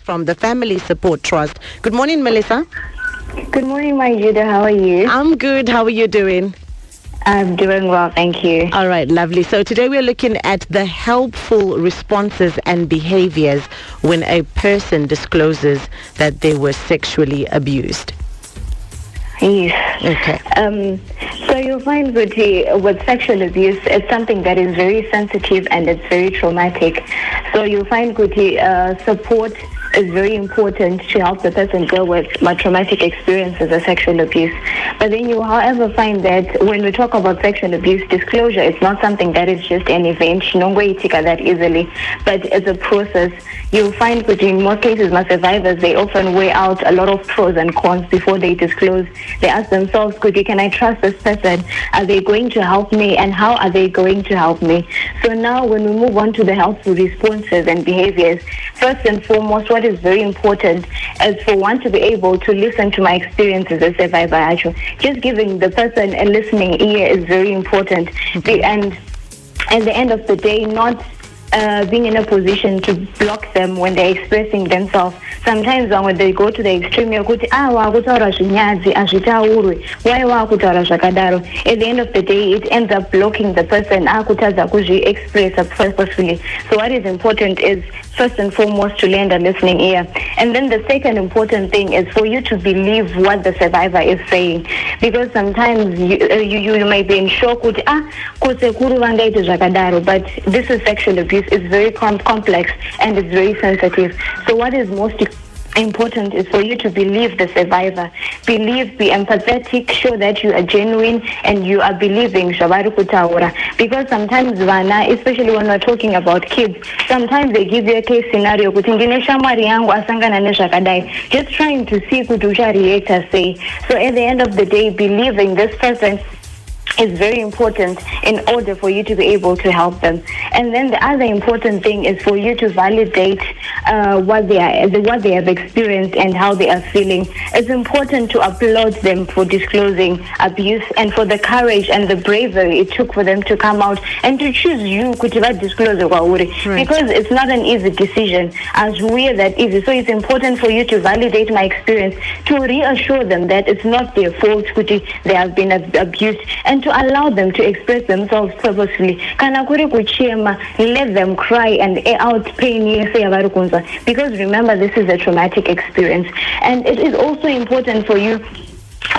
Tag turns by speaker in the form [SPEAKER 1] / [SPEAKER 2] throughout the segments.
[SPEAKER 1] from the Family Support Trust. Good morning, Melissa.
[SPEAKER 2] Good morning, my Judah. How are you?
[SPEAKER 1] I'm good. How are you doing?
[SPEAKER 2] I'm doing well, thank you.
[SPEAKER 1] All right, lovely. So today we're looking at the helpful responses and behaviors when a person discloses that they were sexually abused.
[SPEAKER 2] Yes.
[SPEAKER 1] Okay.
[SPEAKER 2] So you'll find with sexual abuse, it's something that is very sensitive and it's very traumatic. So you'll find support is very important to help the person deal with traumatic experiences of sexual abuse. But then you, however, find that when we talk about sexual abuse, disclosure is not something that is just an event. No way to get that easily, but it's a process. You'll find that in most cases, my survivors, they often weigh out a lot of pros and cons before they disclose. They ask themselves, can I trust this person? Are they going to help me? And how are they going to help me? So now when we move on to the helpful responses and behaviors, first and foremost, what is very important is for one to be able to listen to my experience as a survivor. Actually, just giving the person a listening ear is very important. And at the end of the day, not being in a position to block them when they're expressing themselves. Sometimes when they go to the extreme, why at the end of the day, it ends up blocking the person express purposefully. So what is important is first and foremost to lend a listening ear. And then the second important thing is for you to believe what the survivor is saying. Because sometimes you may be in shock, but this is sexual abuse. It's very complex and it's very sensitive. So what is most important is for you to believe the survivor. Be empathetic, show that you are genuine and you are believing. Because sometimes, especially when we're talking about kids, sometimes they give you a case scenario. Just trying to see what reactor say. So at the end of the day, believing this person is very important in order for you to be able to help them. And then the other important thing is for you to validate what they have experienced and how they are feeling. It's important to applaud them for disclosing abuse and for the courage and the bravery it took for them to come out and to choose you to disclose it. Right. Because it's not an easy decision, as weird that easy. So it's important for you to validate my experience, to reassure them that it's not their fault, they have been abused, and to allow them to express themselves purposefully. Let them cry and air out pain, because remember, this is a traumatic experience. And it is also important for you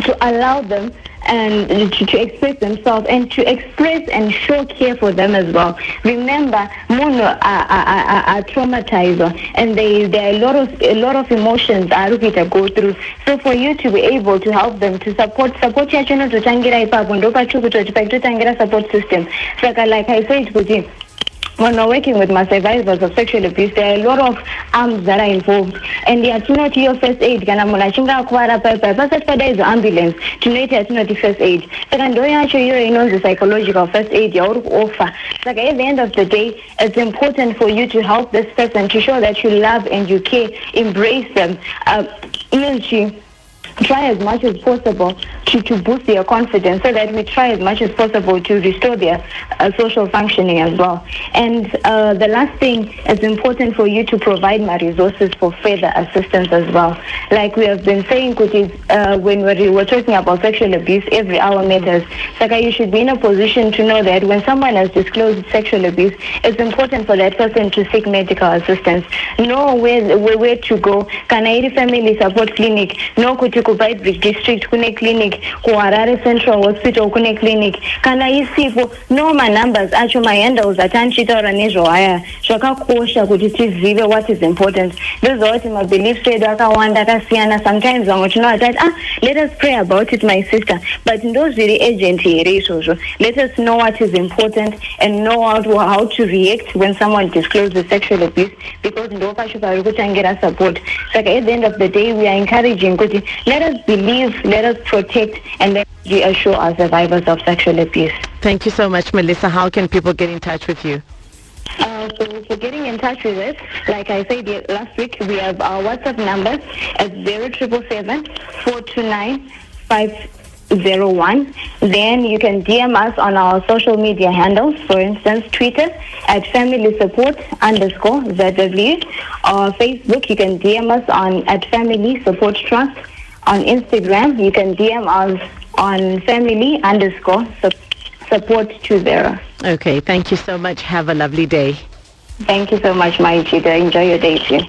[SPEAKER 2] to allow them and to express themselves and to express and show care for them as well. Remember, mono are traumatized, and there are a lot of emotions to go through. So for you to be able to help them, to support your channel to tangira ipapo support system. So like I said, when we're working with my survivors of sexual abuse, there are a lot of arms that are involved. And they are not your first aid. Is ambulance to not first aid. Second, the psychological first aid you offer. Like at the end of the day, it's important for you to help this person, to show that you love and you care, embrace them. Try as much as possible to boost their confidence, so that we try as much as possible to restore their social functioning as well. And the last thing, is important for you to provide my resources for further assistance as well. Like we have been saying, when we were talking about sexual abuse, every hour matters. You should be in a position to know that when someone has disclosed sexual abuse, it's important for that person to seek medical assistance. Know where to go. Kanairi Family Support Clinic. No Kubai Bridge District Kune Clinic. Kuarare Central Hospital Kune Clinic. Kana isipo. No my numbers. Actually my handles are Tanchita or Anejo Aya. Shaka Kosha Kujitive what is important. Those are what my beliefs say. Sometimes let us pray about it, my sister. But in those very agency let us know what is important and know how to react when someone discloses sexual abuse, because in the support. So at the end of the day, we are encouraging, let us believe, let us protect, and let us reassure our survivors of sexual abuse.
[SPEAKER 1] Thank you so much, Melissa. How can people get in touch with you?
[SPEAKER 2] So for getting in touch with us, like I said last week, we have our WhatsApp number at 0777 429 5 01. Then you can DM us on our social media handles, for instance, Twitter at Family Support _ZW, or Facebook, you can DM us at Family Support Trust. On Instagram, you can DM us on Family _Support 20.
[SPEAKER 1] Okay, thank you so much. Have a lovely day.
[SPEAKER 2] Thank you so much, Maijida. Enjoy your day too.